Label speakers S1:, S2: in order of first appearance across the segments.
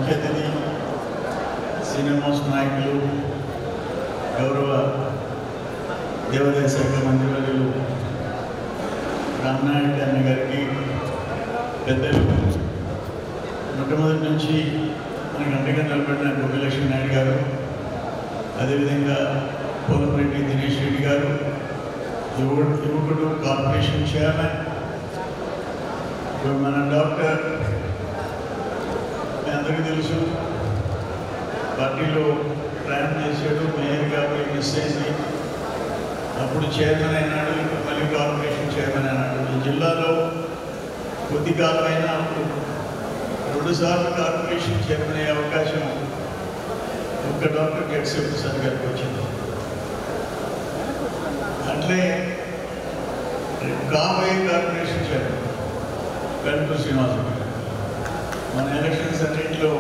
S1: ముఖ్య అతిథి సీనియర్ నాయకులు గౌరవ దేవాదాయ శాఖ మంత్రివర్యులు రామనాయుడు అన్న గారికి, పెద్దలు మొట్టమొదటి నుంచి మనకు అండగా నిలబడిన గుడ్డి లక్ష్మీ నాయుడు గారు, అదేవిధంగా పోలంరెడ్డి దినేష్ రెడ్డి గారు, యువకుడు కార్పొరేషన్ చైర్మన్, మన డాక్టర్ మీ అందరికీ తెలుసు, పార్టీలో ప్రయాణం చేశాడు, మేయర్గా పోయి మిస్ అయింది, అప్పుడు చైర్మన్ అయినాడు, ఇప్పుడు మళ్ళీ కార్పొరేషన్ చైర్మన్ అయినాడు. ఈ జిల్లాలో కొద్ది కాలమైనా అప్పుడు 2 సార్లు కార్పొరేషన్ చైర్మన్ అయ్యే అవకాశం ఒక్క డాక్టర్ గెట్సెప్ ప్రసాద్ గారికి వచ్చింది. అట్లే కాబోయే కార్పొరేషన్ చైర్మన్ వెంకట శ్రీనివాసరావు మన ఎలక్షన్స్ అన్నింటిలో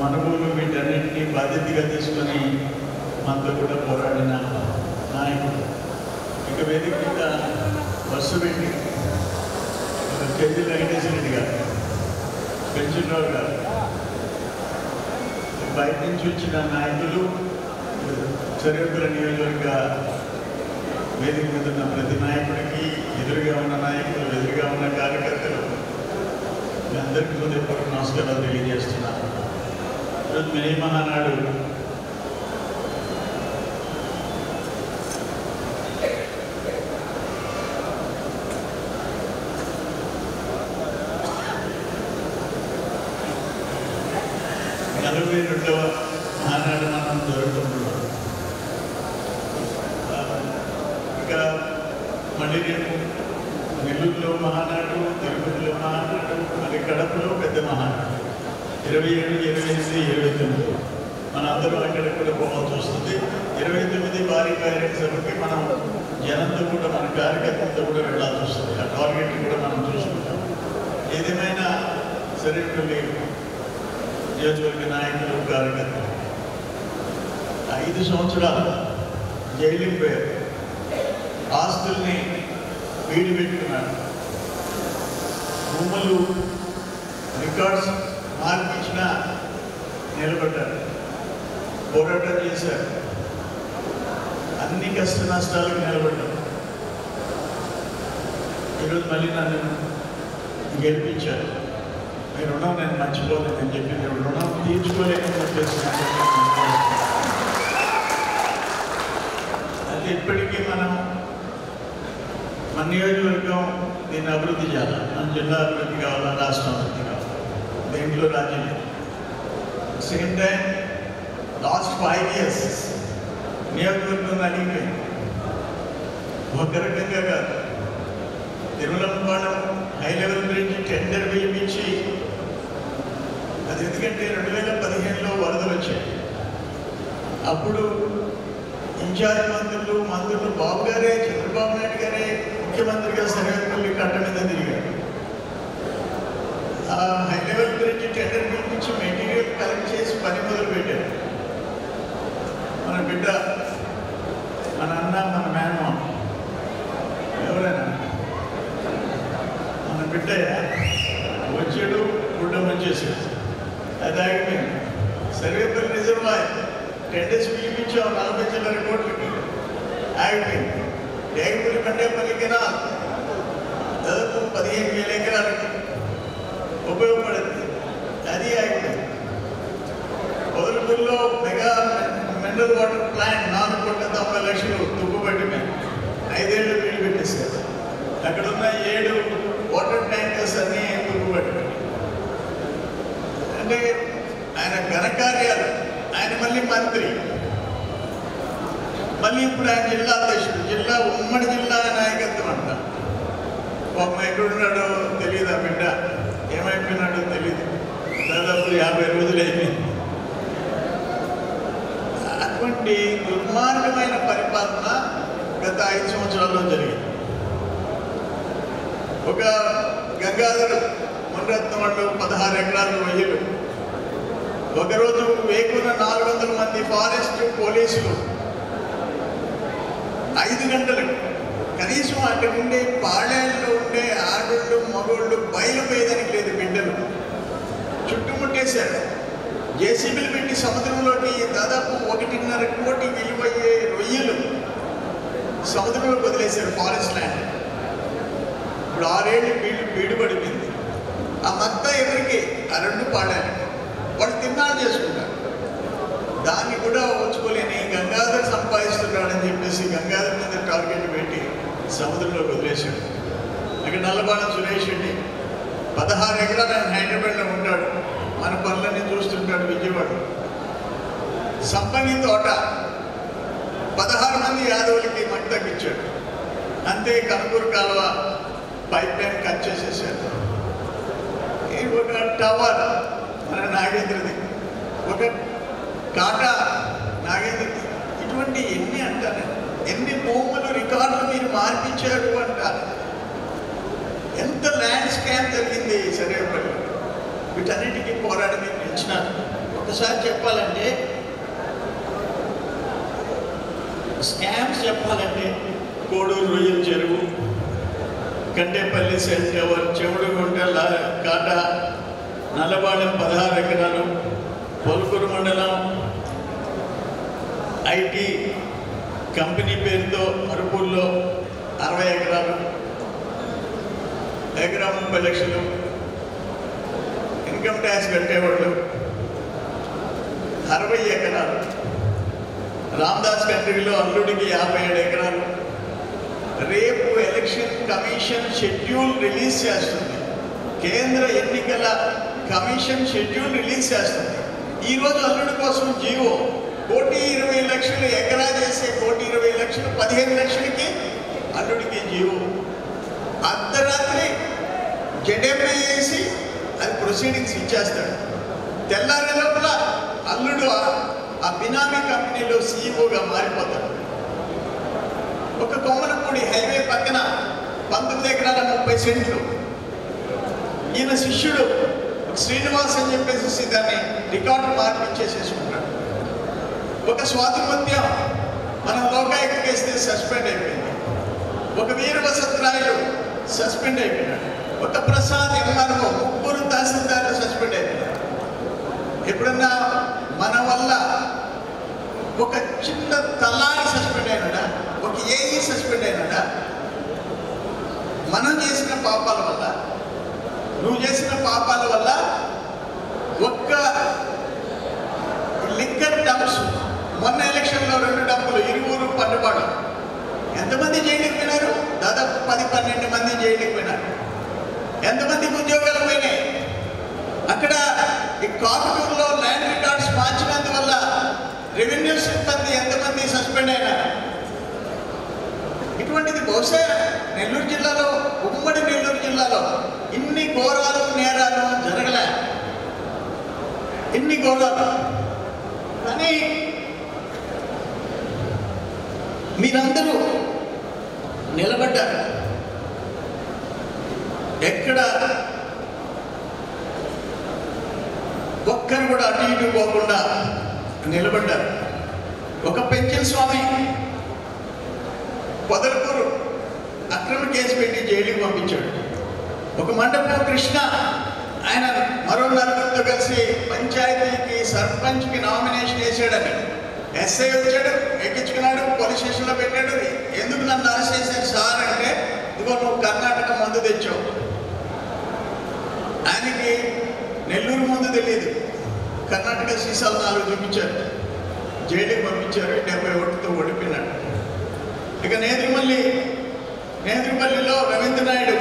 S1: మనుగోలు వీటన్నింటినీ బాధ్యతగా తీసుకొని మనతో కూడా పోరాడిన నాయకుడు. ఇక వేదిక మీద బస్సు పెట్టి చెల్లి వెంకటేశ్వర రెడ్డి గారు, పెంచురావు గారు, బయట నుంచి వచ్చిన నాయకులు, చరిత్ర నియోజకవర్గ వేదిక మీద ఉన్న ప్రతి నాయకుడికి, ఎదురుగా ఉన్న నాయకులు, ఎదురుగా ఉన్న కార్యకర్తలు, అందరికీ హృదయపూర్వక నమస్కారాలు తెలియజేస్తున్నాను. ఈరోజు మే మహానాడు నలభై 2వ మహానాడు మనం జరుగుతున్నాం. ఇక మళ్ళీ రేపు నెల్లూరులో మహానాడు, తిరుపతిలో మహానాడు, మరి కడపలో పెద్ద మహానాడు 27, 28, 29 మన అందరూ అక్కడికి కూడా పోవాల్సి వస్తుంది. 29 భారీ బహిరంగ సభకి మనం జనంతో కూడా, మన కార్యకర్తలతో కూడా వెళ్ళాల్సి వస్తుంది. ఆ టార్గెట్ కూడా మనం చూసుకుంటాం. ఏదేమైనా సరే, నియోజకవర్గ నాయకులు, కార్యకర్తలు 5 సంవత్సరాలు జైలుకి పోయారు, ఆస్తుల్ని వీడి పెట్టుకున్నాడు, భూములు రికార్డ్స్ మార్పించిన నిలబడ్డారు, పోరాటం చేశారు, అన్ని కష్ట నష్టాలకు నిలబడ్డారు. ఈరోజు మళ్ళీ నన్ను గెలిపించారు. మీ రుణం నేను మర్చిపోలేదని చెప్పి, రుణం తీర్చుకోలేదని చెప్పేస్తున్నాను. అది ఇప్పటికీ మన నియోజకవర్గం దీన్ని అభివృద్ధి చేయాలి, మన జిల్లా అభివృద్ధి కావాలా, రాష్ట్రం అభివృద్ధి కావాలి, దేంట్లో రాజ్యం. సేమ్ టైం లాస్ట్ 5 years నియోజకవర్గం అడిగిపోయింది. ఒక రకంగా కాదు, Tirumalapalem high level bridge tender పిలిపించి, అది ఎందుకంటే 2015లో వరదలు వచ్చాయి. అప్పుడు ఇన్ఛార్జ్ మంత్రులు బాబు గారే, చంద్రబాబు నాయుడు గారే ముఖ్యమంత్రిగా సర్వేపల్లి కట్ట మీద తిరిగారు. ఆ హై లెవెల్ బ్రిడ్జ్ టెండర్ పిలిపించి మెటీరియల్ కలెక్ట్ చేసి పని మొదలు పెట్టారు. మన బిడ్డ, మన అన్న, మన మేనమా, ఎవరైనా మన బిడ్డ వచ్చాడు, గుడ్డం వచ్చేసాడు, అది ఆగిపోయింది. సర్వేపల్లి రిజర్వాయర్ టెండర్స్ పిలిపించాం 40 చిల్లర కోట్లకి, ఆగిపోయింది. డేగపల్లి కండేపల్లి కెనాల్ దాదాపు 15,000 ఎకరాలకి ఉపయోగపడింది, అది ఆగిపోయింది. పొదలపల్లిలో మెగా మినరల్ వాటర్ ప్లాంట్ 4,90 లక్షలు తుప్పుబట్టి 5 ఏళ్ళు వీలు పెట్టేశారు. అక్కడ ఉన్న 7 వాటర్ ట్యాంకర్స్ అన్నీ తుప్పుబట్టి. అంటే ఆయన ఘనకార్యాలు, ఆయన మళ్ళీ మంత్రి, మళ్ళీ ఇప్పుడు ఆయన జిల్లా అధ్యక్షుడు, జిల్లా ఉమ్మడి జిల్లా నాయకత్వం అంట. పాపం ఎక్కడున్నాడో తెలియదు, ఆ బిడ్డ ఏమైపోయినాడో తెలియదు, దాదాపు 50 రోజులు అయిపోయింది. అటువంటి దుర్మార్గమైన పరిపాలన గత 5 సంవత్సరాల్లో జరిగింది. ఒక గంగాధర్ మునరత్నం వాళ్ళు 16 ఎకరాలు వయ్యలు, ఒకరోజు వేకున్న 400 మంది ఫారెస్ట్ పోలీసులు 5 గంటలకు, కనీసం అక్కడ ఉండే పాళేళ్ళలో ఉండే ఆడోళ్ళు మగోళ్ళు బయలుపోయేదానికి లేదు, బిడ్డలు చుట్టుముట్టేశారు. జేసీబీలు పెట్టి సముద్రంలోకి దాదాపు 1.5 కోటి విలువయ్యే రొయ్యలు సముద్రంలోకి వదిలేశారు ఫారెస్ట్ ల్యాండ్. ఇప్పుడు 6 ఏళ్ళు బీడు పడిపోయింది. ఆ మత్త ఎదురికి ఆ 2 పాడాలి, వాడు తిన్నాడు చేసుకుంటారు. దాన్ని కూడా వచ్చుకోలేని గంగాధర్ సంపాదిస్తున్నాడని చెప్పేసి గంగాధర్ మీద టార్గెట్ పెట్టి సముద్రంలోకి వదిలేశాడు. అక్కడ నల్లబాణం సురేష్ రెడ్డి 16 ఎకరాలు ఆయన హైదరాబాద్లో ఉంటాడు, మన పనులన్నీ చూస్తుంటాడు విజయవాడ. సంపంగి తోట 16 మంది యాదవులకి మట్టి తగ్గించాడు. అంతే కనుకూరు కాలువ పైప్ లైన్ కట్ చేసేసారు. ఒక టవర్ మన నాగేంద్రది, ఒక కాటా నాగేంద్రది. ఇటువంటి ఎన్ని అంటారు, ఎన్ని భూములు రికార్డులు మీరు మార్పించారు అంటారు. ఎంత ల్యాండ్ స్కామ్ జరిగింది సర్వేపల్లి. వీటన్నిటికీ పోరాడి మీరు పెంచినారు. ఒకసారి చెప్పాలంటే స్కామ్స్ చెప్పాలంటే కోడూరు రొయ్యల చెరువు, కండేపల్లి సెల్ టవర్, చెవుడుగుంట కాట, నల్లబాడెం 16 ఎకరాలు, పొలకూరు మండలం ఐటీ కంపెనీ పేరుతో అరుపూర్లో 60 ఎకరాలు, ఎకరం 30 లక్షలు, ఇన్కమ్ ట్యాక్స్ కట్టేవాళ్ళు 60 ఎకరాలు, రామ్దాస్ కంట్రీలో అల్లుడికి 57 ఎకరాలు. రేపు ఎలక్షన్ కమిషన్ షెడ్యూల్ రిలీజ్ చేస్తుంది, కేంద్ర ఎన్నికల కమిషన్ షెడ్యూల్ రిలీజ్ చేస్తుంది. ఈరోజు అల్లుడి కోసం జీవో 1,20,00,000 ఎకరా చేసే 1,20,00,000 15 లక్షలకి అల్లుడికి జీవో. అర్ధరాత్రి జడెంఐ వేసి అది ప్రొసీడింగ్స్ ఇచ్చేస్తాడు. తెల్లారి లోపల అల్లుడు ఆ బినామీ కంపెనీలో సీఈఓగా మారిపోతాడు. ఒక కొమ్మనపూడి హైవే పక్కన 19 ఎకరాల 30 సెంట్లు. ఈయన శిష్యుడు శ్రీనివాస్ అని చెప్పేసి దాన్ని రికార్డు మార్పిచ్చేసేసుకుంటాడు. ఒక స్వాతిముత్యం మనం లోకాయుక్త కేస్తే సస్పెండ్ అయిపోయింది. ఒక వీరవసంతరాయుడు సస్పెండ్ అయిపోయినాడు. ఒక ప్రసాద్ ఎంఆర్ఓ, 3 తహసీల్దార్లు సస్పెండ్ అయిపోయినారు. ఎప్పుడన్నా మన వల్ల ఒక చిన్న తలారి సస్పెండ్ అయినాడా, ఒక ఏఈ సస్పెండ్ అయినాడా? మనం చేసిన పాపాల వల్ల, నువ్వు చేసిన పాపాల వల్ల ఒక్క లిక్కర్ డంప్స్, మొన్న ఎలక్షన్లో 2 డంపులు ఇరువురు పట్టుబాటు, ఎంతమంది జైలుకి పోయినారు? దాదాపు 10-12 మంది జైలుకి పోయినారు. ఎంతమందికి ఉద్యోగాలు పోయినాయి? అక్కడ ఈ కాకుటూరులో ల్యాండ్ రికార్డ్స్ మార్చినందువల్ల రెవెన్యూ సిబ్బంది ఎంతమంది సస్పెండ్ అయినారు? ఇటువంటిది బహుశా నెల్లూరు జిల్లాలో, ఉమ్మడి నెల్లూరు జిల్లాలో ఇన్ని ఘోరాలు నేరాలు జరగలే, ఇన్ని ఘోరాలు. కానీ మీరందరూ నిలబడ్డారు. ఎక్కడ ఒక్కరు కూడా అటు ఇటు పోకుండా నిలబడ్డారు. ఒక పెంచిన స్వామి పొదలకూరు అక్రమ కేసు పెట్టి జైలుకి పంపించాడు. ఒక మండపం కృష్ణ, ఆయన మరో 4 కలిసి పంచాయతీకి సర్పంచ్కి నామినేషన్ వేసాడని ఎస్ఐ వచ్చాడు, ఎక్కించుకున్నాడు, పోలీస్ స్టేషన్లో పెట్టాడు. ఎందుకు నన్ను అరెస్ట్ చేశారు సార్ అంటే, ఇదిగో నువ్వు కర్ణాటక మందు తెచ్చావు. ఆయనకి నెల్లూరు ముందు తెలియదు, కర్ణాటక సీసాలు 4 చూపించారు, జైలుకి పంపించారు. 70 ఓటుతో ఓడిపోయినాడు. ఇక నేదురుమల్లిలో రవీంద్రనాయుడు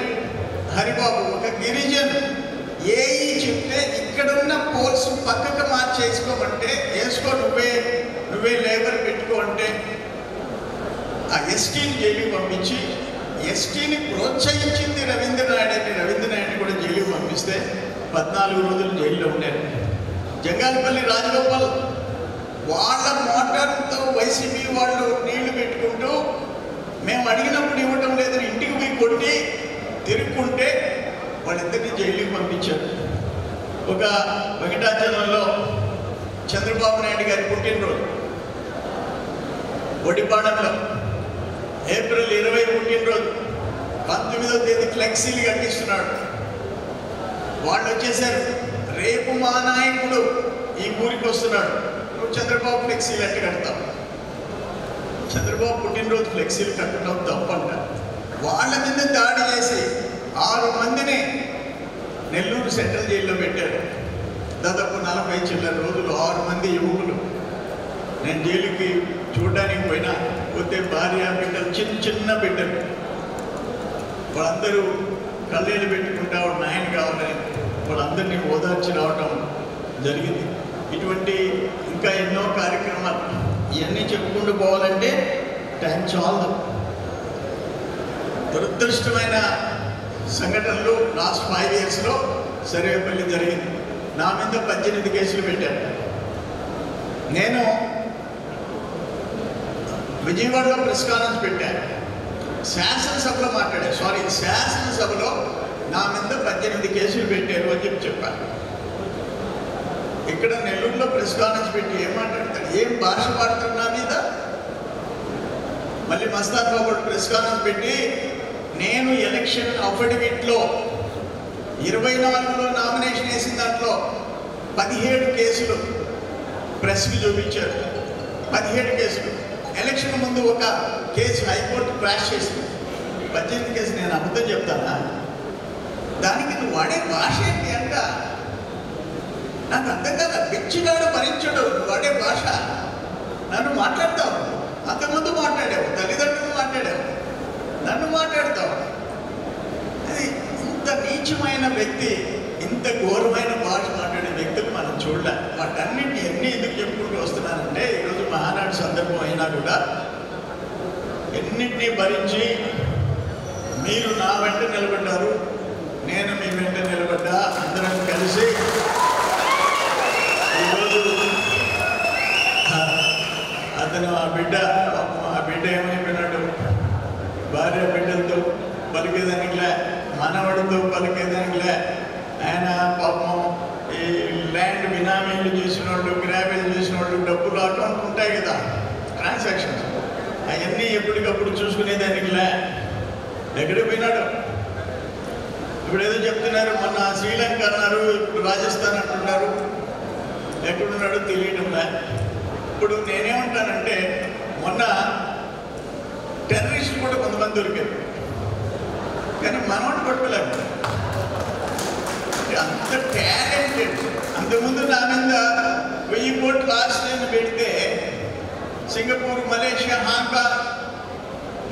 S1: హరిబాబు, ఒక గిరిజన్ ఏఈ చెప్తే ఇక్కడున్న పోల్స్ పక్కకు మార్చేసుకోమంటే వేసుకో, నువ్వే లేబర్ పెట్టుకో అంటే ఆ ఎస్టీని జైలుకి పంపించి, ఎస్టీని ప్రోత్సహించింది రవీంద్రనాయుడు అని రవీంద్రనాయుడు కూడా జైలుకి పంపిస్తే 14 రోజులు జైల్లో ఉన్నారు. జంగాలపల్లి రాజగోపాల్ వాళ్ళ మోటార్తో వైసీపీ వాళ్ళు నీళ్లు పెట్టుకుంటూ మేము అడిగినప్పుడు ఇవ్వటం లేదని ఇంటికి పోయి కొట్టి తిరుక్కుంటే వాళ్ళిద్దరినీ జైలుకి పంపించారు. ఒక వెంకటాచలంలో చంద్రబాబు నాయుడు గారి పుట్టినరోజు, ఒడిపాడంలో ఏప్రిల్ 20 పుట్టినరోజు, 19వ తేదీ ఫ్లెక్సీలు కట్టిస్తున్నాడు. వాళ్ళు వచ్చేసారు, రేపు మా నాయకుడు ఈ ఊరికి వస్తున్నాడు, నువ్వు చంద్రబాబు ఫ్లెక్సీలు ఎట్టు కడతావు? చంద్రబాబు పుట్టినరోజు ఫ్లెక్సీలు కట్టడం తప్పంట. వాళ్ళ మీద దాడి చేసి 6 మందిని నెల్లూరు సెంట్రల్ జైల్లో పెట్టారు. దాదాపు 40 చిల్లర రోజులు 6 మంది యువకులు. నేను జైలుకి చూడడానికి పోయినా, పోతే భార్య బిడ్డలు, చిన్న బిడ్డలు, వాళ్ళందరూ కళ్ళేళ్ళు పెట్టుకుంటా నాయన కావాలని వాళ్ళందరినీ ఓదార్చి రావటం జరిగింది. ఇటువంటి ఇంకా ఎన్నో కార్యక్రమాలు, ఇవన్నీ చెప్పుకుంటూ పోవాలంటే టైం చాలదు. దురదృష్టమైన సంఘటనలు లాస్ట్ 5 ఇయర్స్లో సర్వేపల్లి జరిగింది. నా మీద 18 కేసులు పెట్టారు. నేను విజయవాడలో ప్రెస్ కాన్ఫరెన్స్ పెట్టాను, శాసనసభలో మాట్లాడాను. శాసనసభలో నా మీద 18 కేసులు పెట్టారు అని చెప్పాను. ఇక్కడ నెల్లూరులో ప్రెస్ కాన్ఫరెన్స్ పెట్టి ఏం మాట్లాడతాడు? ఏం భాష వాడుతాడు నా మీద? మళ్ళీ మస్తాన్ బాబు ప్రెస్ కాన్ఫరెన్స్ పెట్టి, నేను ఎలక్షన్ అఫిడవిట్లో 24లో నామినేషన్ వేసిన దాంట్లో 17 కేసులు ప్రెస్కి చూపించారు. 17 కేసులు. ఎలక్షన్ ముందు ఒక కేసు హైకోర్టు క్రాష్ చేసింది. 18 కేసు. నేను అబద్ధం చెప్తానా? దానికి నువ్వు వాడే భాష ఏంటి అంట? నాకు అర్థం కదా. పిచ్చిగాడు భరించడు వాడే భాష. నన్ను మాట్లాడతావు, అంతకుముందు మాట్లాడావు, తల్లిదండ్రులు మాట్లాడావు, నన్ను మాట్లాడతావు. అది ఇంత నీచమైన వ్యక్తి, ఇంత ఘోరమైన భాష మాట్లాడే వ్యక్తులు మనం చూడలే. వాటన్నింటినీ ఎందుకు చెప్పుకుంటూ వస్తున్నానంటే, ఈరోజు మహానాడు సందర్భం అయినా కూడా ఎన్నింటినీ భరించి మీరు నా వెంట నిలబడ్డారు, నేను మీ వెంట నిలబడ్డా. అందరం కలిసి ఈరోజు అతను ఆ బిడ్డ ఏమైపోయినాడు, భార్య బిడ్డలతో పలికేదానికిలే, మనవడితో పలికేదానికిలే. ఆయన పాపం ఈ ల్యాండ్ బినామీలు చేసిన వాళ్ళు, గ్రాబేజ్ చేసిన వాళ్ళు, డబ్బులు అకౌంట్ ఉంటాయి కదా, ట్రాన్సాక్షన్స్, అవన్నీ ఎప్పటికప్పుడు చూసుకునేదానికిలే. ఎక్కడికి పోయినాడు? ఇప్పుడు ఏదో చెప్తున్నారు, మొన్న శ్రీలంక అన్నారు, ఇప్పుడు రాజస్థాన్ అంటున్నారు. ఎక్కడున్నాడో తెలియడంలే. ఇప్పుడు నేనేమంటానంటే, మొన్న టెర్రరిస్టులు కూడా కొంతమంది దొరికారు, కానీ మనోడు పట్టుకోలేము. అంత టాలెంటెడ్. అంతకుముందు నా మీద 1000 కోట్లు ఆస్ట్రేలియా పెడితే సింగపూర్, మలేషియా, హాంకాంగ్,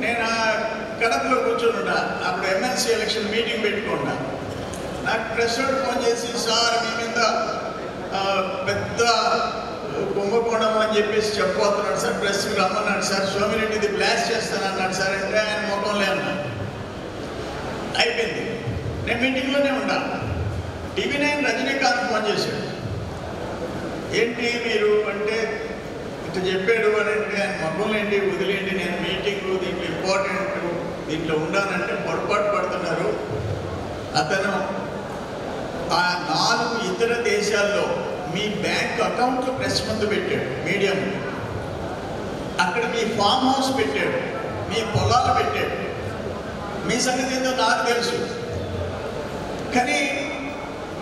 S1: నేను కడపలో కూర్చొని అప్పుడు ఎమ్మెల్సీ ఎలక్షన్ మీటింగ్ పెట్టుకున్నా. నాకు ప్రెస్ వాడు ఫోన్ చేసి, సార్ మీ మీద పెద్ద కుంభకోణం అని చెప్పేసి చెప్పబోతున్నాడు సార్, ప్రెస్కి రమ్మన్నాడు సార్, సోమిరెడ్డిది బ్లాస్ట్ చేస్తానన్నాడు సార్ అంటే ఆయన ముఖంలో అన్నా. అయిపోయింది. నేను మీటింగ్లోనే ఉన్నా. TV9 రజనీకాంత్ ఫోన్ చేశాడు. ఏంటి మీరు అంటే ఇట్లా చెప్పాడు అని అంటే, ఆయన ముఖంలో ఏంటి, వదిలేండి, నేను మీటింగు దీంట్లో ఇంపార్టెంట్, దీంట్లో ఉండాలంటే పొరపాటు పడుతున్నారు. అతను ఆ 4 ఇతర దేశాల్లో మీ బ్యాంక్ అకౌంట్లు ప్రెస్ ముందు పెట్టాడు, మీడియం. అక్కడ మీ ఫామ్ హౌస్ పెట్టాడు, మీ పొలాలు పెట్టాడు. మీ సంగతి ఏందో నాకు తెలుసు, కానీ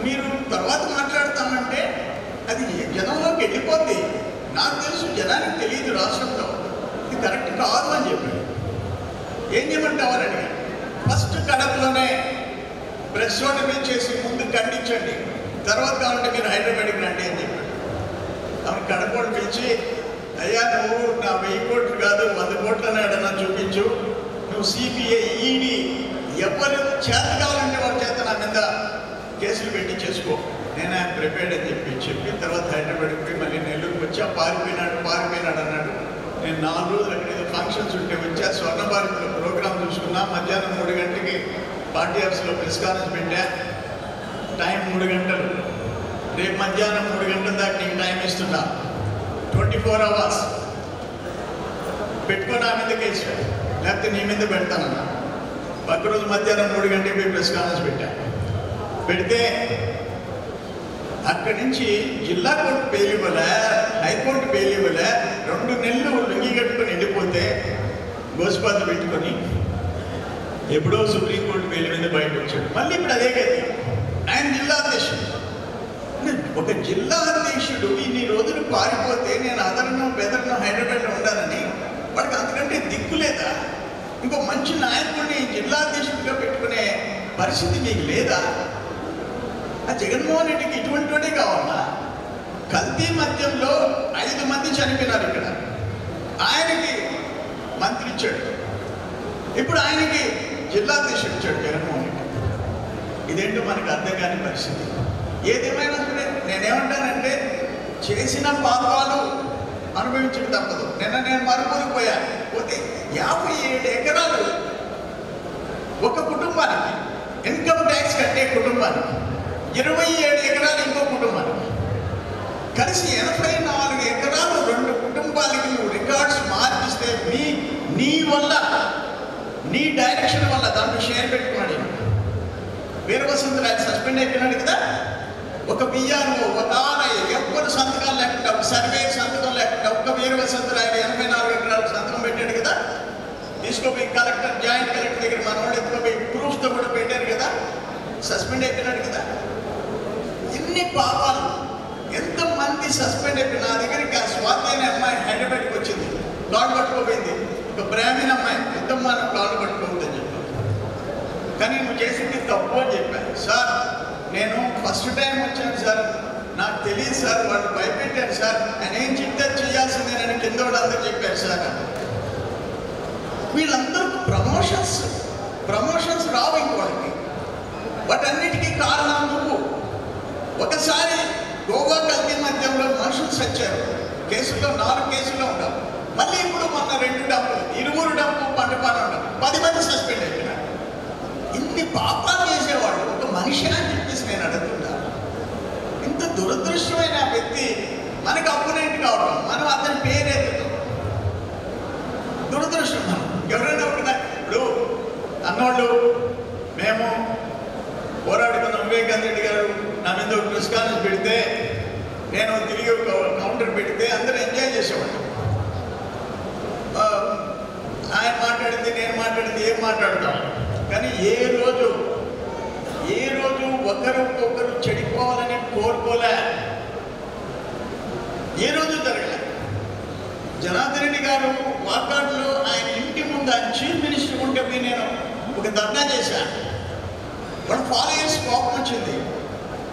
S1: మీరు తర్వాత మాట్లాడతామంటే అది జనంలోకి వెళ్ళిపోద్ది. నాకు తెలుసు, జనానికి తెలియదు రాష్ట్రంలో, ఇది కరెక్ట్ కాదు అని చెప్పాడు. ఏం చేయమంటావని అడిగాడు. ఫస్ట్ కడపలోనే ప్రెస్ వాడిని పిలిచేసి ముందు ఖండించండి, తర్వాత కావాలంటే మీరు హైదరాబాద్కి రండి అని చెప్పాడు. ఆమె కడపని పిలిచి, అయ్యా నువ్వు నా 1000 కోట్లు కాదు 100 కోట్లు అన్నాడన్నా చూపించు, నువ్వు సిబిఐ, ఈడీ ఎవరు చేత కావాలంటే వాళ్ళ చేత నా మీద కేసులు పెట్టి చేసుకో, నేను ఆయన ప్రిపేర్డ్ అని చెప్పి తర్వాత హైదరాబాద్కి పోయి మళ్ళీ నెల్లూరుకి వచ్చా. పారిపోయినాడు అన్నాడు. నేను 4 రోజులు అక్కడ ఏదో ఫంక్షన్స్ ఉంటే వచ్చా. స్వర్ణ భారతిలో ప్రోగ్రామ్ చూసుకున్నా. మధ్యాహ్నం 3 గంటలకి పార్టీ ఆఫీస్లో ప్రెస్ కాన్ఫరెన్స్ పెట్టా. టైం 3 గంటలు. రేపు మధ్యాహ్నం 3 గంటల దాకా నీకు టైం ఇస్తున్నా, 24 అవర్స్ పెట్టుకొని నా మీద కేసు, లేకపోతే నీ మీద పెడతానన్నా. ఒక్కరోజు మధ్యాహ్నం 3 గంటలకి పోయి ప్రెస్ కాన్ఫరెన్స్ పెట్టా. పెడితే అక్కడి నుంచి జిల్లా కోర్టు బెయిల్ ఇవ్వలే, హైకోర్టు బెయిల్ ఇవ్వలే. 2 నెలలు లుంగి కట్టుకొని వెళ్ళిపోతే గోసుపాత పెట్టుకొని ఎప్పుడో సుప్రీంకోర్టు బెయిల్ మీద బయట వచ్చాడు. మళ్ళీ ఇప్పుడు అదే గతి. ఆయన జిల్లా అధ్యక్షుడు. ఒక జిల్లా అధ్యక్షుడు ఇన్ని రోజులు పారిపోతే నేను అదనను బెదరను హైదరాబాద్లో ఉండాలని వాడికి అంతకంటే దిక్కు లేదా? ఇంకో మంచి నాయకుడిని జిల్లా అధ్యక్షుడిగా పెట్టుకునే పరిస్థితి మీకు లేదా? ఆ జగన్మోహన్ రెడ్డికి ఇటువంటి వాడే కావాలా? కల్తీ మద్యంలో 5 మంది చనిపోయినారు ఇక్కడ, ఆయనకి మంత్రి ఇచ్చాడు, ఇప్పుడు ఆయనకి జిల్లా అధ్యక్షుడు ఇచ్చాడు జగన్మోహన్ రెడ్డి. ఇదేంటో మనకు అర్థం కాని పరిస్థితి. ఏదేమైనా సరే నేనేమంటానంటే చేసిన పాపాలు అనుభవించడం తప్పదు. నేను మరుపుపోయాను. పోతే 57 ఎకరాలు ఒక కుటుంబానికి, ఇన్కమ్ ట్యాక్స్ కట్టే కుటుంబానికి, 27 ఎకరాలు ఇంకో కుటుంబానికి, కలిసి 84 ఎకరాలు 2 కుటుంబాలకి నువ్వు రికార్డ్స్ మార్పిస్తే నీ వల్ల, నీ డైరెక్షన్ వల్ల దాంట్లో షేర్ పెట్టుకున్నాడు. వీరవసంతరాయలు సస్పెండ్ అయిపోయినాడు కదా. ఒక బియ్యాలు, ఒక ఆలయ, ఎవ్వరు సంతకాలు లేకుండా, ఒక సర్వే సంతకం లేకుండా ఒక్క వీరవసంతరాయలు 84 ఎకరాలకు సంతకం పెట్టాడు కదా. తీసుకుపోయి కలెక్టర్, జాయింట్ కలెక్టర్ దగ్గర మన వాళ్ళు ఎత్తుకుపోయి ప్రూఫ్తో కూడా పెట్టారు కదా. సస్పెండ్ అయిపోయినాడు కదా. ఎన్ని పాపాలు, ఎంతమంది సస్పెండ్ అయిపోయి. నా దగ్గరికి ఆ స్వాతి అనే అమ్మాయి హైదరాబాద్కి వచ్చింది, కాళ్ళు పట్టుకోపోయింది. ఒక బ్రాహ్మణ అమ్మాయి, ఎంతమ్మా కాళ్ళు పట్టుకోవద్దని చెప్పాను. కానీ నువ్వు చేసింది తప్పు అని చెప్పాను. సార్ నేను ఫస్ట్ టైం వచ్చాను సార్, నాకు తెలియదు సార్, వాళ్ళు భయపెట్టారు సార్, నేను ఏం చిట్టా చేయాల్సిందే నేను కింద వాళ్ళందరూ చెప్పారు సార్. వీళ్ళందరూ ప్రమోషన్స్ రావు ఇంకోళ్ళకి. వాటన్నిటికీ కారణం నువ్వు. ఒకసారి గోవా కల్తీ మధ్యంలో మనుషులు చచ్చారు, కేసుల్లో 4 కేసుల్లో ఉన్నావు. మళ్ళీ ఇప్పుడు మొన్న 2 డబ్బులు, 20 డబ్బు పండుపాలు ఉండవు, 10 మంది సస్పెండ్ అయిపోయినారు. ఇన్ని పాపాలు చేసేవాళ్ళు ఒక మనిషి అని చెప్పేసి నేను అడుగుతున్నాను. ఇంత దురదృష్టమైన వ్యక్తి మనకు అపోనెంట్ కావడం, మనం అతని పేరెత్తుతాం, దురదృష్టం. మనం ఎవరైనా ఒకటి ఇప్పుడు అన్నోళ్ళు మేము పోరాడుకున్న వివేకానంద రెడ్డి గారు నా మీద ఒక ప్రెస్ కాన్ఫరెన్స్ పెడితే, నేను తిరిగి ఒక కౌంటర్ పెడితే అందరూ ఎంజాయ్ చేసేవాళ్ళు. ఆయన మాట్లాడింది, నేను మాట్లాడింది ఏం మాట్లాడతాం. కానీ ఏ రోజు ఒకరు చెడిపోవాలని కోరుకోలే, ఏ రోజు జరగలే. జనార్దన్ రెడ్డి గారు వాకాడులో ఆయన ఇంటి ముందు ఆయన చీఫ్ మినిస్టర్ ఉంటే పోయి నేను ఒక ధర్నా చేశాను. వాడు ఫాలోయర్స్ కోపం వచ్చింది.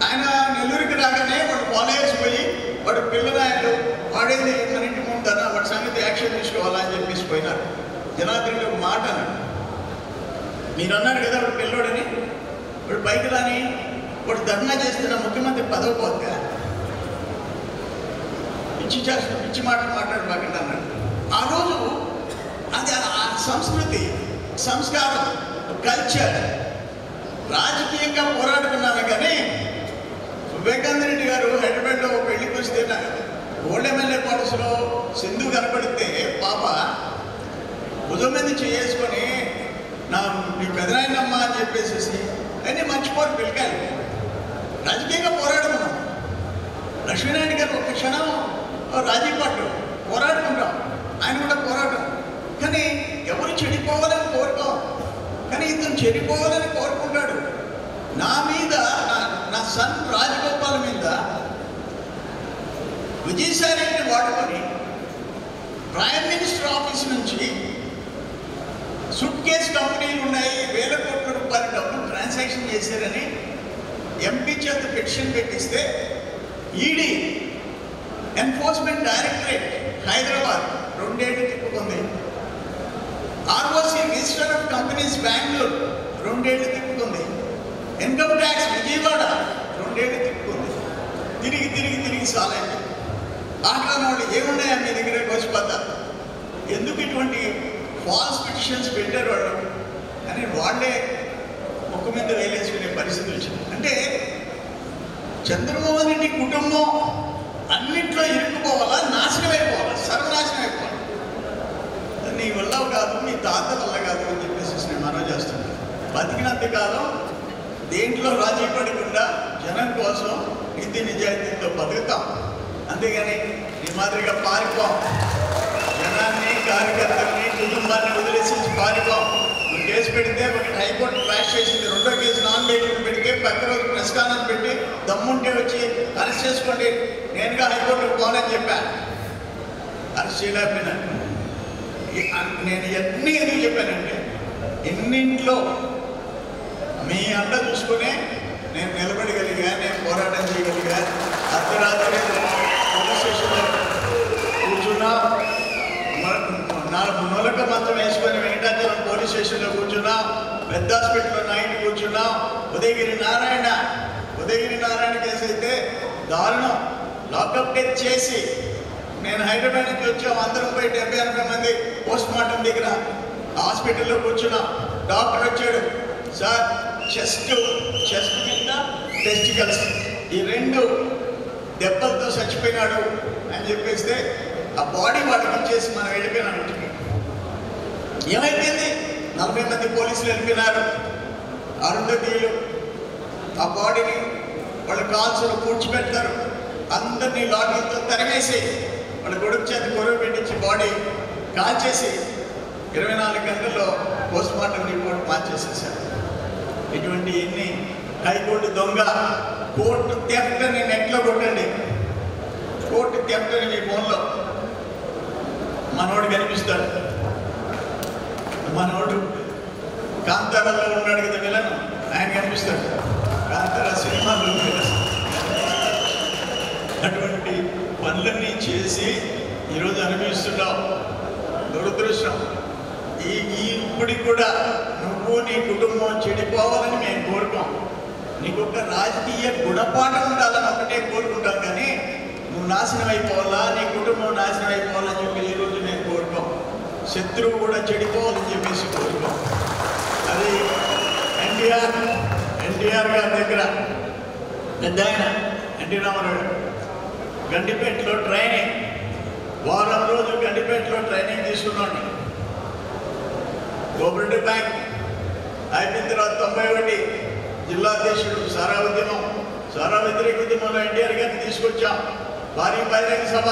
S1: ఆయన నెల్లూరుకి రాగానే వాడు ఫాలోయర్స్ పోయి వాడు పిల్లరాయలు వాడేది మన ఇంటి ముందు అన్న వాడి సంగతి యాక్షన్ తీసుకోవాలని చెప్పేసి పోయినారు. జనార్దన్ రెడ్డి ఒక మాట అన్నాడు, మీరు అన్నారు కదా వాడు పిల్లోడని, వాడు బయట రాని వాడు ధర్నా చేస్తున్న ముఖ్యమంత్రి పదవి పోతే పిచ్చి మాటలు మాట్లాడబాకండి అన్నాడు. ఆ రోజు అది ఆ సంస్కృతి, సంస్కారం, కల్చర్, రాజకీయంగా పోరాడుకున్నాను. కానీ వివేకానంద రెడ్డి గారు హైదరాబాద్లో పెళ్లికి వస్తే ఓల్డ్ ఎమ్మెల్యే క్వార్టర్స్లో సింధు కనపడితే పాప భుజం మీద చేసుకొని నీ పెదనాయనమ్మ అని చెప్పేసి అన్నీ మర్చిపోరు పిల్లకాయలు. రాజకీయంగా పోరాడుకున్నాం. లక్ష్మీనారాయణ గారు ఒక క్షణం రాజీ పట్టు పోరాడుకుంటాం, ఆయన కూడా పోరాటం. కానీ ఎవరు చెడిపోవాలని కోరుకోం, కానీ ఇతను చెడిపోవాలని కోరుకుంటాడు. నా మీద, నా సన్ రాజగోపాల్ మీద విజయసాయి రెడ్డిని వాడుకొని ప్రైమ్ మినిస్టర్ ఆఫీస్ నుంచి సూట్ కేసు కంపెనీలు ఉన్నాయి, వేల కోట్ల రూపాయల డబ్బులు ట్రాన్సాక్షన్ చేశారని ఎంపీ చేత పిటిషన్ పెట్టిస్తే ఈడీ ఎన్ఫోర్స్మెంట్ డైరెక్టరేట్ హైదరాబాద్ 2 ఏళ్ళు తిప్పుకుంది. ROC register of companies Bengaluru 2 ఏళ్ళు తిప్పుకుంది. ఇన్కమ్ ట్యాక్స్ విజయవాడ 2 ఏళ్ళు తిప్పుకుంది. తిరిగి సాలైంది. ఆటలాడిన వాళ్ళు ఏమున్నాయా మీ దగ్గర వచ్చిపోతా, ఎందుకు ఇటువంటి ఫాల్స్ పిటిషన్స్ పెట్టారు వాళ్ళు అని వాళ్ళే ముక్కు మీద వేలేసుకునే పరిస్థితి వచ్చింది. అంటే చంద్రమోహన్ రెడ్డి కుటుంబం అన్నింట్లో ఇరుక్కుపోవాలా, నాశనం అయిపోవాలా, సర్వనాశనం అయిపోవాలి. నీ వల్ల కాదు, నీ తాత వల్ల కాదు అని చెప్పేసి నేను మనం చేస్తున్నాను. బతికినంతకాలం దేంట్లో రాజీ పడకుండా జనం కోసం నీతి నిజాయితీతో బతుకుతాం. అంతేగాని నీ మాదిరిగా పారిపోం. జనాన్ని, కార్యకర్తల్ని, కుటుంబాన్ని వదిలేసి పారిపోం. కేసు పెడితే ఒకటి హైకోర్టు క్లాష్ చేసింది, రెండో కేసు నాన్ బెయిల్ పెడితే పక్క రోజు ప్రెస్ కాన్ఫరెన్స్ పెట్టి దమ్ముంటే వచ్చి అరెస్ట్ చేసుకోండి, నేనుగా హైకోర్టుకు పోనని చెప్పాను. అరెస్ట్ చేయలేకపోయినా నేను ఎన్ని ఎందుకు చెప్పానంటే, ఎన్నింట్లో మీ అండ చూసుకునే నేను నిలబడగలిగా, నేను పోరాటం చేయగలిగా. అర్ధరాత్రి పోలీస్ స్టేషన్లో కూర్చున్నా, నొలక మొత్తం వేసుకొని వెంకటాచలం పోలీస్ స్టేషన్లో కూర్చున్నా, పెద్ద హాస్పిటల్లో నైట్ కూర్చున్నా. ఉదయగిరి నారాయణ కేసు అయితే దారుణం, లాకప్ డెత్ చేసి నేను హైదరాబాద్ నుంచి వచ్చాం, అందరం పోయి 70-80 మంది పోస్ట్ మార్టం దగ్గర హాస్పిటల్లో కూర్చున్నా. డాక్టర్ వచ్చాడు, సార్ చెస్ట్ కింద టెస్టికల్స్ ఈ 2 దెబ్బలతో చచ్చిపోయినాడు అని చెప్పేస్తే ఆ బాడీ వాళ్ళకి ఇచ్చేసి మనం వెళ్ళిపోయినాం ఇంటికి. ఏమైపోయింది? 40 మంది పోలీసులు వెళ్ళిపోయినారు. అరుంధతీయులు ఆ బాడీని వాళ్ళ కాల్సులు పూడ్చిపెడతారు, అందరినీ లాఠీలతో తరిమేసి వాళ్ళ కొడుకు చేత గొడవ పెట్టించి బాడీ కాల్చేసి 24 గంటల్లో పోస్ట్ మార్టం రిపోర్ట్ మార్చేసేసారు. ఇటువంటి ఎన్ని హైకోర్టు దొంగ, కోర్టు థెఫ్ట్ అని నెట్లో కొట్టండి, కోర్టు థెఫ్ట్ అని మీ ఫోన్లో మనోడు కనిపిస్తాడు. మనోడు కాంతారాలో ఉన్నాడు కదా విలన్, ఆయన కనిపిస్తాడు. కాంతారా సినిమాలో అటువంటి పనులన్నీ చేసి ఈరోజు అనుభవిస్తున్నావు. దురదృష్టం. ఇప్పటికి కూడా నువ్వు నీ కుటుంబం చెడిపోవాలని మేము కోరుకోం. నీకు ఒక రాజకీయ గుణపాఠం ఉండాలని ఒకటే కోరుకుంటాం, కానీ నువ్వు నాశనం అయిపోవాలా, నీ కుటుంబం నాశనం అయిపోవాలని చెప్పి ఈరోజు నేను కోరుకోం. శత్రువు కూడా చెడిపోవాలని చెప్పేసి కోరుకోం. అది ఎన్టీఆర్ గారి దగ్గర పెద్ద ఆయన ఎన్టీ రామారావు గండిపేటలో ట్రైనింగ్, వారం రోజులు గండిపేటలో ట్రైనింగ్ తీసుకున్నాడు. కోఆపరేటివ్ బ్యాంక్ అయిపోయిన తర్వాత 91 జిల్లా అధ్యక్షుడు, సారా వ్యతిరేక ఉద్యమంలో ఎన్టీఆర్ గారిని తీసుకొచ్చాం. భారీ బహిరంగ సభ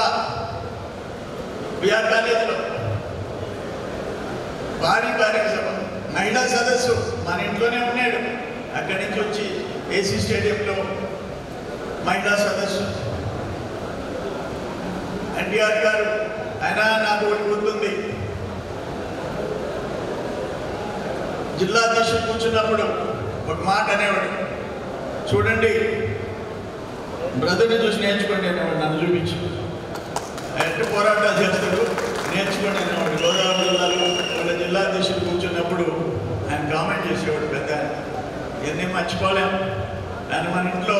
S1: బిఆర్ కాలేజీలో, భారీ బహిరంగ సభ, మహిళా సదస్సు మన ఇంట్లోనే ఉన్నాడు. అక్కడి నుంచి వచ్చి ఏసీ స్టేడియంలో మహిళా సదస్సు. ఎన్టీఆర్ గారు ఆయన నాకు ఒకటి గుర్తుంది, జిల్లా అధ్యక్షుడు కూర్చున్నప్పుడు ఒక మాట అనేవాడు, చూడండి బ్రదర్ని చూసి నేర్చుకోండి అనేవాడు. నన్ను చూపించి ఎట్టు పోరాటాలు చేస్తాడు, నేర్చుకోండి అనేవాడు. గోదావరి జిల్లాలో వాళ్ళ జిల్లా అధ్యక్షుడు కూర్చున్నప్పుడు ఆయన కామెంట్ చేసేవాడు, పెద్ద ఇవన్నీ మర్చిపోలేం. ఆయన మన ఇంట్లో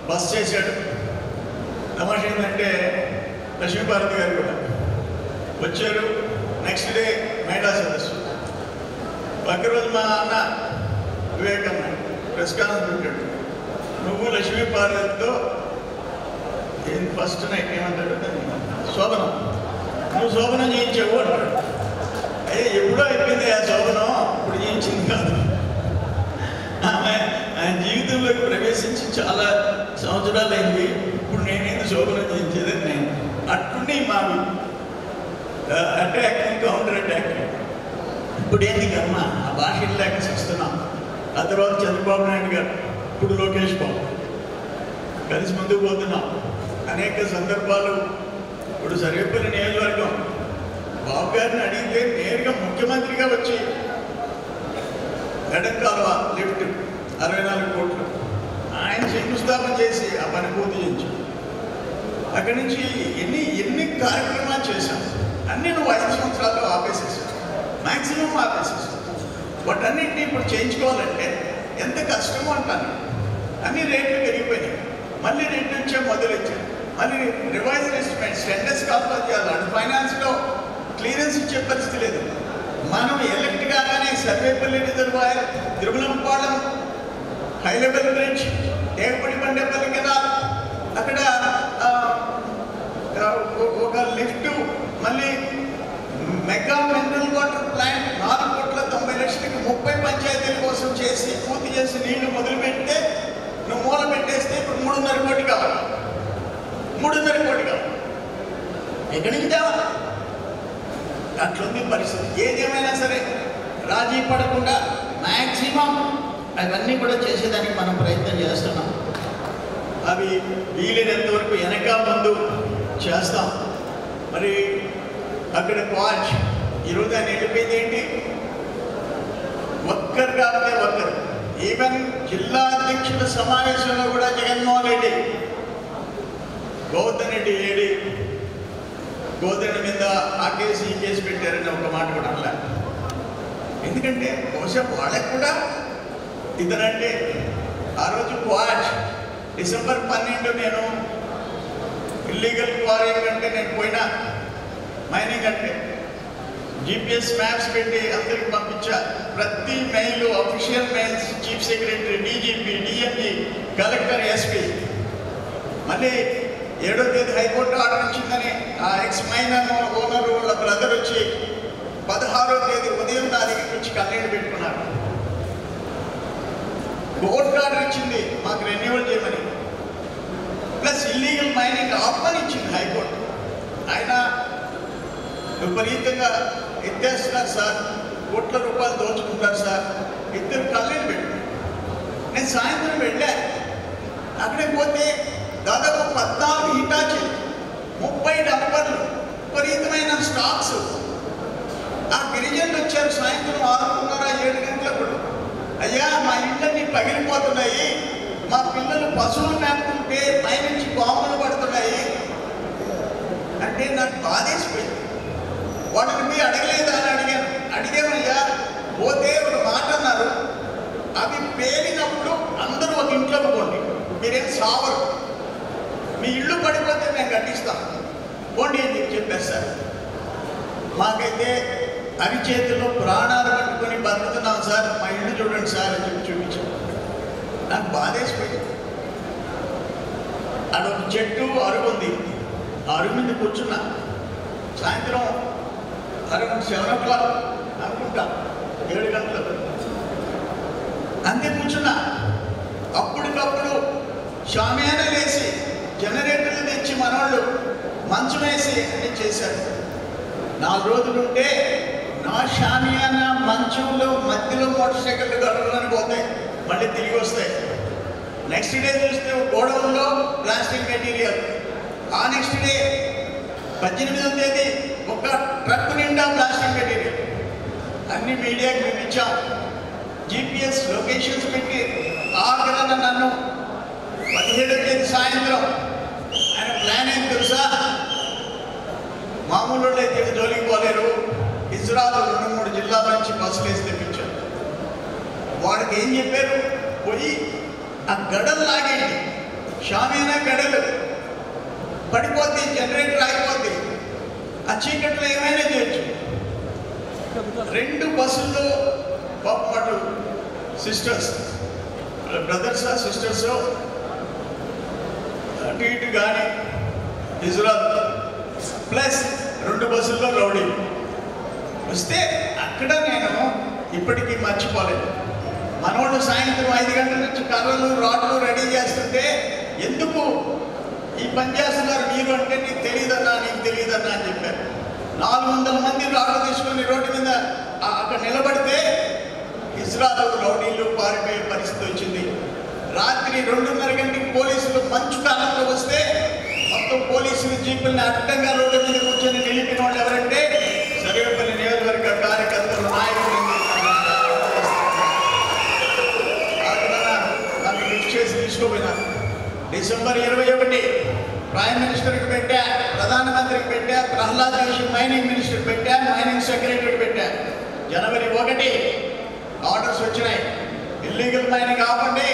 S1: బస్ చేశాడు. తమాష ఏంటంటే లక్ష్మీభారతి గారు కూడా వచ్చారు. నెక్స్ట్ డే మహిళా సదస్సు. ఒకరోజు మా అన్న వివేకన్న ప్రెస్ కాన్ఫరెన్స్ పెట్టాడు, నువ్వు లక్ష్మీభారతితో ఫస్ట్ నైట్ ఏమంటాడు, శోభనం, నువ్వు శోభనం చేయించావు అంటాడు. అయ్యే ఎప్పుడో అయిపోయింది ఆ శోభనం, ఇప్పుడు చేయించింది కాదు. ఆమె ఆయన జీవితంలోకి ప్రవేశించి చాలా సంవత్సరాలు అయింది, ఇప్పుడు నేనేది శోభనం చేయించేదని నేను అట్టుండి మావి అటాకింగ్ కౌంటర్ అటాకింగ్. ఇప్పుడు ఏంది కర్మ, ఆ భాష లేక చూస్తున్నాం. ఆ తర్వాత చంద్రబాబు నాయుడు గారు, ఇప్పుడు లోకేష్ బాబు కలిసి ముందుకు పోతున్నాం. అనేక సందర్భాలు ఇప్పుడు సర్వేపల్లి నియోజకవర్గం బాబు గారిని అడిగితే నేరుగా ముఖ్యమంత్రిగా వచ్చి ఎడంకాలువ లిఫ్ట్ 64 కోట్లు ఆయన శంకుస్థాపన చేసి ఆ పని పూర్తి చేయించు. అక్కడి నుంచి ఎన్ని కార్యక్రమాలు చేశాం, అన్నీ నువ్వు 5 సంవత్సరాల్లో ఆపేసేసావు, మ్యాక్సిమం ఆపేసేసావు. వాటన్నింటినీ ఇప్పుడు చేయించుకోవాలంటే ఎంత కష్టమో అంటాను. అన్ని రేట్లు పెరిగిపోయినాయి, మళ్ళీ రేట్ నుంచే మొదలొచ్చాయి. మళ్ళీ రివైజ్ ఎస్టిమేట్స్ టెండర్స్ కాల్ఫర్ చేయాలి, అండ్ ఫైనాన్స్లో క్లియరెన్స్ ఇచ్చే పరిస్థితి లేదు. మనం ఎలక్ట్ కాగానే Sarvepalli reservoir, Tirumalampalem high level bridge, Devapadi Bandepalli canal, అక్కడ ఒక లిఫ్ట్, మళ్ళీ మెగా మినరల్ వాటర్ ప్లాంట్ 4,90,00,000కి 30 పంచాయతీల కోసం చేసి పూర్తి చేసి నీళ్లు మొదలుపెడితే నువ్వు మూల పెట్టేస్తే ఇప్పుడు 3.5 కోట్లు కావాలి. 3.5 కోట్లు కావాలి, ఎక్కడి నుంచి తేవాలి? అట్లుంది పరిస్థితి. ఏదేమైనా సరే రాజీ పడకుండా మ్యాక్సిమం అవన్నీ కూడా చేసేదానికి మనం ప్రయత్నం చేస్తున్నాం. అవి వీలైనంత వరకు వెనక ముందు చేస్తాం. మరి అక్కడ క్వాచ్ ఈరోజు ఆయన వెళ్ళిపోయింది ఏంటి? ఒక్కరు కాకపోతే ఒక్కరు. ఈవెన్ జిల్లా అధ్యక్షుల సమావేశంలో కూడా జగన్మోహన్ రెడ్డి గౌతమ్ రెడ్డి ఏడి గోదరెడ్డి మీద ఆ కేసు ఈ కేసు పెట్టారని ఒక మాట కూడా అనలే. ఎందుకంటే బహుశా వాళ్ళకు కూడా ఇతనంటే ఆ రోజు క్వాచ్ డిసెంబర్ 12 నేను ఇల్లీగల్ క్వారింగ్ అంటే నేను పోయినా మైనింగ్ అంటే GPS మ్యాప్స్ పెట్టి అందరికి పంపించా. ప్రతి mail official mails chief secretary, DGP, DMG, collector, SP. మళ్ళీ 7వ తేదీ హైకోర్టు ఆర్డర్ ఇచ్చిందని ఆ ఎక్స్ మైనర్ ఓనర్ వాళ్ళ బ్రదర్ వచ్చి 16వ తేదీ ఉదయం నా దగ్గరికి వచ్చి కంప్లైంట్ పెట్టుకున్నారు. కోర్టు ఆర్డర్ ఇచ్చింది మాకు రెన్యువల్ చేయమని, ప్లస్ ఇల్లీగల్ మైనింగ్ ఆపమని ఇచ్చింది హైకోర్టు. ఆయన విపరీతంగా ఎత్తేస్తున్నారు సార్, కోట్ల రూపాయలు దోచుకుంటారు సార్, ఇద్దరు కంప్లైంట్ పెట్టారు. నేను సాయంత్రం వెళ్ళా. అక్కడికి పోతే దాదాపు 14 హిటాచీ, 30 డంపర్లు, విపరీతమైన స్టాక్స్. ఆ గిరిజనులు వచ్చారు సాయంత్రం 6:30, 7 గంటలప్పుడు. అయ్యా మా ఇళ్ళన్నీ పగిలిపోతున్నాయి, మా పిల్లలు పశువులు మేపుతుంటే పైనుంచి బాంబులు పడుతున్నాయి అంటే నాకు బాధేసిపోయింది. వాళ్ళని పోయి అడగలేదా అని అడిగామయ్యా. పోతే ఒక మాట అన్నారు, అవి పేలినప్పుడు అందరూ ఒక ఇంట్లో పోండి, మీరేం సావరు, మీ ఇల్లు పడిపోతే మేము కట్టిస్తాం పోండి అని చెప్పారు సార్. మాకైతే అరిచేతుల్లో ప్రాణాలు పట్టుకొని బతుకుతున్నాం సార్, మా ఇల్లు చూడండి సార్ అని చెప్పి చూపించాను. నాకు బాధేసిపోయింది. అదొక చెట్టు అరుగు ఉంది, ఆ అరుగు మీద కూర్చున్నా. సాయంత్రం అరౌండ్ 7 o'clock అనుకుంటా, 7 గంటలకు అంతే కూర్చున్నా. అప్పటికప్పుడు షామియానా వేసి జనరేటర్లు తెచ్చి మనోళ్ళు మంచం వేసి అన్ని చేశారు. 4 రోజులుంటే నా షామియానా మంచంలో మధ్యలో మోటార్ సైకిళ్ళు గడవడానికి పోతాయి, మళ్ళీ తిరిగి వస్తాయి. నెక్స్ట్ డే చూస్తే గోడౌన్లో ప్లాస్టిక్ మెటీరియల్. ఆ నెక్స్ట్ డే 18వ తేదీ ఒక ట్రక్ నిండా ప్లాస్టిక్ మెటీరియల్. అన్ని మీడియాకి చూపించాం, GPS లొకేషన్స్ పెట్టి. ఆగ్రహ నన్ను 17వ తేదీ సాయంత్రం ఆయన ప్లాన్ ఏం తెలుసా? మామూలు అయితే జోలికి పోలేరు, ఇజ్రాయల్ 2-3 జిల్లాల నుంచి బస్సులు వేసి తెప్పించారు. వాడికి ఏం చెప్పారు? పోయి ఆ గడలు లాగేయండి, షామియానా గడలు పడిపోతే జనరేటర్ ఆగిపోతే, ఆ చీకట్లో ఏమైనా చేయొచ్చు. 2 బస్సుల్లో పాపం సిస్టర్స్, బ్రదర్సా సిస్టర్స్ అటు ఇటు కానీ ఇజ్రాయల్, ప్లస్ 2 బస్సుల్లో రౌడీ వస్తే అక్కడ నేను ఇప్పటికీ మర్చిపోలేదు. మనోళ్ళు సాయంత్రం 5 గంటల నుంచి కర్రలు రాడ్లు రెడీ చేస్తుంటే, ఎందుకు ఈ పని చేస్తున్నారు మీరు అంటే, నీకు తెలియదన్నా నీకు తెలియదన్నా అని చెప్పారు. 400 మంది రాడ్లు తీసుకొని రోడ్డు మీద అక్కడ నిలబడితే ఇజ్రాయల్ రౌడీలు పారిపోయే పరిస్థితి వచ్చింది. రాత్రి 2:30 గంటకి పోలీసులు మంచు కాలంలో వస్తే మొత్తం పోలీసులు జీపుల్ని అడ్డంగా రోడ్డు మీద కూర్చొని నిలిపిన వాళ్ళు ఎవరంటే సర్వేపల్లి నియోజకవర్గ కార్యకర్తలు, నాయకులు. నన్ను లిఫ్ట్ చేసి తీసుకోపోయినారు. డిసెంబర్ 21 ప్రైమ్ మినిస్టర్కి పెట్టా, ప్రధానమంత్రికి పెట్టా, ప్రహ్లాద్ జోషి మైనింగ్ మినిస్టర్ పెట్టా, మైనింగ్ సెక్రటరీకి పెట్టా. జనవరి 1 ఆర్డర్స్ వచ్చినాయి, ఇల్లీగల్ మైనింగ్ ఆపండి,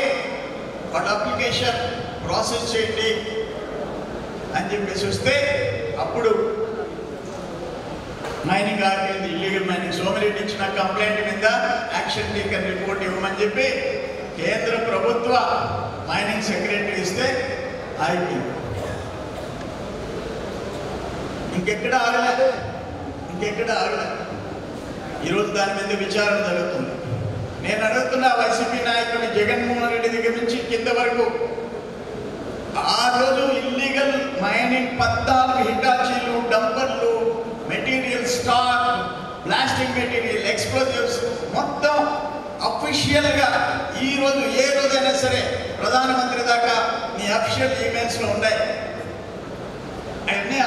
S1: వాళ్ళ అప్లికేషన్ ప్రాసెస్ చేయండి అని చెప్పేసి వస్తే అప్పుడు మైనింగ్ ఆగిపోయింది. ఇల్లీగల్ మైనింగ్ సోమిరెడ్డి ఇచ్చిన కంప్లైంట్ మీద యాక్షన్ టేకన్ రిపోర్ట్ ఇవ్వమని చెప్పి కేంద్ర ప్రభుత్వ మైనింగ్ సెక్రటరీ ఇస్తే ఆగిపోయింది. ఇంకెక్కడ ఆగలేదు. ఈరోజు దాని మీద విచారణ జరుగుతుంది. నేను అడుగుతున్న వైసీపీ నాయకుడిని జగన్మోహన్ రెడ్డి దగ్గర నుంచి కింద వరకు, ఆ రోజు ఇల్లీగల్ మైనింగ్ 14 హిటాచీలు, డంపర్లు, material stock, plastic material, explosives అఫీషియల్గా ఈరోజు ఏ రోజైనా సరే ప్రధానమంత్రి దాకా నీ అఫీషియల్ ఈమెయిల్స్లో ఉన్నాయి. అవన్నీ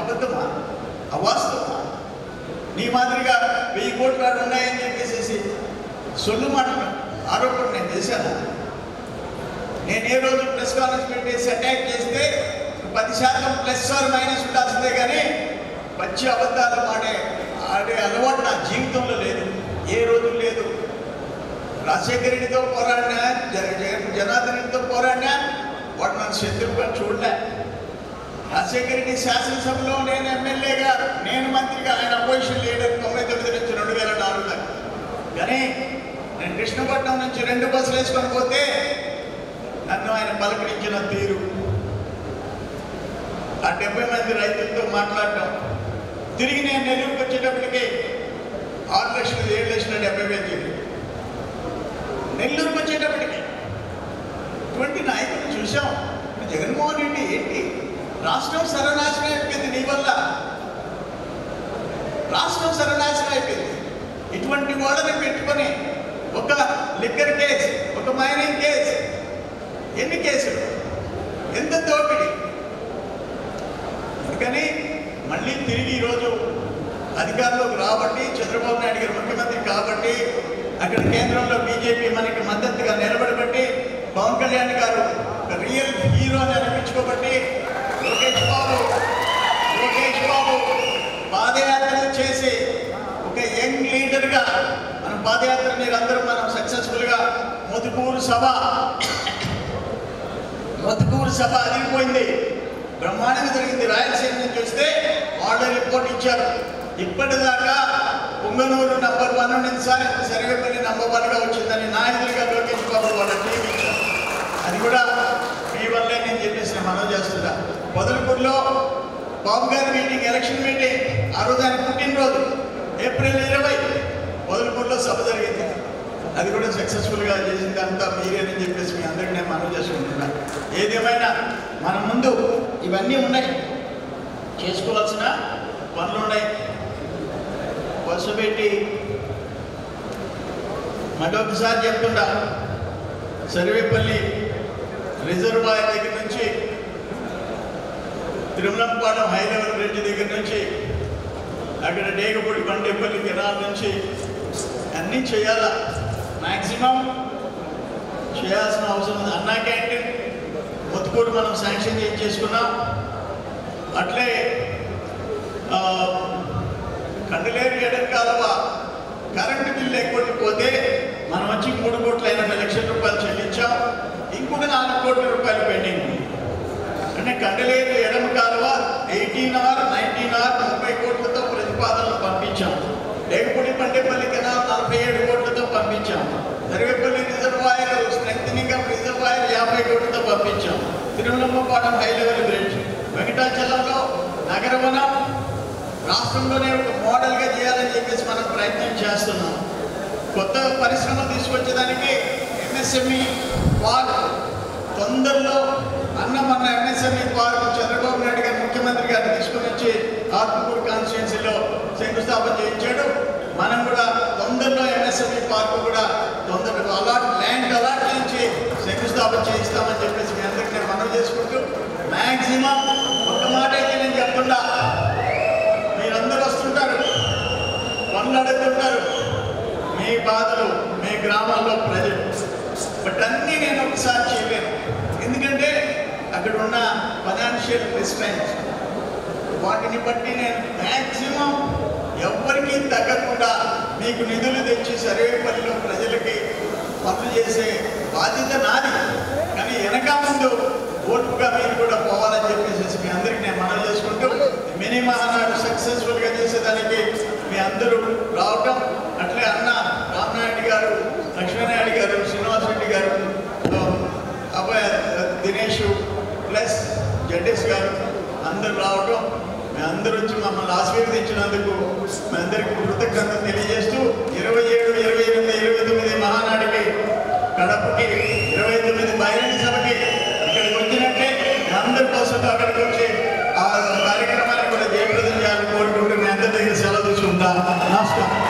S1: అబద్ధమా, అవాస్తవమా? నీ మాదిరిగా 1000 కోట్ల ఉన్నాయని చెప్పేసి సొల్లు మాటలు ఆరోపణ నేను చేశాను. నేను ఏ రోజు ప్రెస్ కాన్ఫరెన్స్ పెట్టేసి అటాక్ చేస్తే 10% ప్లస్ ఆర్ మైనస్ ఉండాల్సిందే, కానీ పచ్చి అబద్ధాలు ఆడే అలవాటు నా జీవితంలో లేదు, ఏ రోజు లేదు. రాజశేఖర రెడ్డితో పోరాడినా, జనార్దన్ రెడ్డితో పోరాడినా వాడు నన్ను శత్రువుగా చూడలే. రాజశేఖర రెడ్డి శాసనసభలో నేను ఎమ్మెల్యేగా, నేను మంత్రిగా, ఆయన అపోజిషన్ లీడర్ 99 నుంచి 2004 దాకా. కానీ నేను కృష్ణపట్నం నుంచి 2 బస్సులు వేసుకొని పోతే నన్ను ఆయన పలకరించిన తీరు, ఆ 70 మంది రైతులతో మాట్లాడటం, తిరిగి నేను నెల్లూరుకి వచ్చేటప్పటికి 6,07,70,000 చెప్పి నెల్లూరుకి వచ్చేటప్పటికి ఇటువంటి నాయకులు చూసాం. జగన్మోహన్ రెడ్డి ఏంటి, రాష్ట్రం సర్వనాశనం అయిపోయింది నీ వల్ల, రాష్ట్రం సర్వనాశనం అయిపోయింది. ఇటువంటి వాళ్ళని పెట్టుకొని ఒక లిక్కర్ కేసు, ఒక మైనింగ్ కేసు, ఎన్ని కేసులు, ఎంత దోపిడీ. అందుకని మళ్ళీ తిరిగి ఈరోజు అధికారంలోకి రాబట్టి, చంద్రబాబు నాయుడు గారు ముఖ్యమంత్రి కాబట్టి, అక్కడ కేంద్రంలో బీజేపీ మనకి మద్దతుగా నిలబడబట్టి, పవన్ కళ్యాణ్ గారు రియల్ హీరో అని అనిపించుకోబట్టి, లోకేష్ బాబు పాదయాత్రలు చేసి ఒక యంగ్ లీడర్గా మనం పాదయాత్ర మీరందరూ మనం సక్సెస్ఫుల్గా మోతుకూరు సభ అదిరిపోయింది, బ్రహ్మాండంగా జరిగింది. రాయలసీమ నుంచి వస్తే వాళ్ళు రిపోర్ట్ ఇచ్చారు. ఇప్పటిదాకా పొంగనూరు నంబర్ 1 ఉన్నసారి సర్వేపల్లి నంబర్ 1గా వచ్చిందని నా ఎదురుగా లోకేష్ బాబు వాళ్ళ టీం ఇచ్చారు. అది కూడా మీ వల్లే నేను చెప్పేసి మనం చేస్తున్నా. పొదలకూరులో బాబు గారి మీటింగ్, ఎలక్షన్ మీటింగ్, ఆ రోజు ఆయన పుట్టినరోజు ఏప్రిల్ 20 పొదలకూరులో సభ జరిగింది. అది కూడా సక్సెస్ఫుల్గా చేసింది అంతా మీరేనని చెప్పేసి మీ అందరికీ నేను మనం చేసుకుంటున్నా. ఏదేమైనా మన ముందు ఇవన్నీ ఉన్నాయి, చేసుకోవాల్సిన పనులు ఉన్నాయి. వరుసపెట్టి మరొకసారి చెప్తుండా, సర్వేపల్లి రిజర్వాయర్ దగ్గర నుంచి తిరుమలంపాలెం హై లెవెల్ బ్రిడ్జ్ దగ్గర నుంచి అక్కడ డేగపూడి బండేపల్లి కెనాల్ నుంచి అన్నీ చేయాలా, మ్యాక్సిమం చేయాల్సిన అవసరం ఉంది. అన్నా క్యాంటీన్ మొత్తుకూరు మనం శాంక్షన్ చేసుకున్నాం. అట్లే కండలేరు ఎడర్ కాలువ కరెంటు బిల్లు ఎక్కువైపోతే మనం వచ్చి 3,80,00,000 రూపాయలు చెల్లించాం. ఇంకొక 4 కోట్ల రూపాయలు పెండింగ్ ఉంది. అంటే కండలేరు ఎడమ కాలువ 18 or 19 or 30 కోట్లతో ప్రతిపాదనలు పంపించాం. డేగపూడి బండేపల్లి కెనాల్ 47 కోట్లతో పంపించాం. Sarvepalli reservoir strengthening of reservoir 50 కోట్లతో పంపించాం. తిరుమలంపాలెం హై లెవెల్ బ్రిడ్జ్, వెంకటాచలంలో నగరవనం రాష్ట్రంలోనే ఒక మోడల్గా చేయాలని చెప్పేసి మనం ప్రయత్నం చేస్తున్నాం. కొత్త పరిశ్రమలు తీసుకొచ్చేదానికి ఎంఎస్ఎంఈ పార్క్ తొందరలో మన ఎంఎస్ఎంఈ పార్క్ చంద్రబాబు నాయుడు గారు ముఖ్యమంత్రి గారిని తీసుకుని వచ్చి ఆత్మకూరు కాన్స్టిట్యున్సీలో శంకుస్థాపన చేయించాడు. మనం కూడా తొందరలో ఎంఎస్ఎంఈ పార్క్ కూడా తొందరగా ల్యాండ్ అలాట్ నుంచి శంకుస్థాపన చేయిస్తామని చెప్పేసి మీ అందరికీ నేను మనవి చేసుకుంటూ, మ్యాక్సిమం ఒక మాట అయితే నేను చెప్తుండా, మీరందరూ వస్తుంటారు, పనులు అడుగుతుంటారు, మీ బాధలు, మీ గ్రామాల్లో ప్రజలు, బట్ అన్నీ నేను ఒకసారి చేయలేను. ఎందుకంటే అక్కడ ఉన్న ఫైనాన్షియల్ రిస్ట్రైన్స్, వాటిని బట్టి నేను మ్యాక్సిమం ఎవ్వరికీ తగ్గకుండా మీకు నిధులు తెచ్చి సర్వేపల్లిలో ప్రజలకి పనులు చేసే బాధ్యత నాది. కానీ వెనక ముందు ఓర్పుగా మీరు కూడా పోవాలని చెప్పేసి మీ అందరికీ నేను మనం చేసుకుంటూ, మినీ మహానాడు సక్సెస్ఫుల్గా చేసేదానికి మీ అందరూ రావటం, అట్లే అన్న రామనాయుడు గారు, లక్ష్మీనాయుడు గారు, శ్రీనివాస్ రెడ్డి గారు, అబ్బాయి దినేష్ ప్లస్ జడ్డెస్ గారు అందరూ రావటం, మీ అందరూ వచ్చి మమ్మల్ని ఆశీర్వదించినందుకు మీ అందరికీ కృతజ్ఞతలు తెలియజేస్తూ 27, 28, 29 మహానాడికి కడపకి 29 బహిరంగ సభకి ఇక్కడికి వచ్చినట్టే అందరి కోసం అక్కడికి వచ్చి ఆ కార్యక్రమాన్ని కూడా జయప్రదం చేయాలని కోరుకుంటూ మీ అందరి దగ్గర సెలవు తీసుకుంటా. నమస్కారం.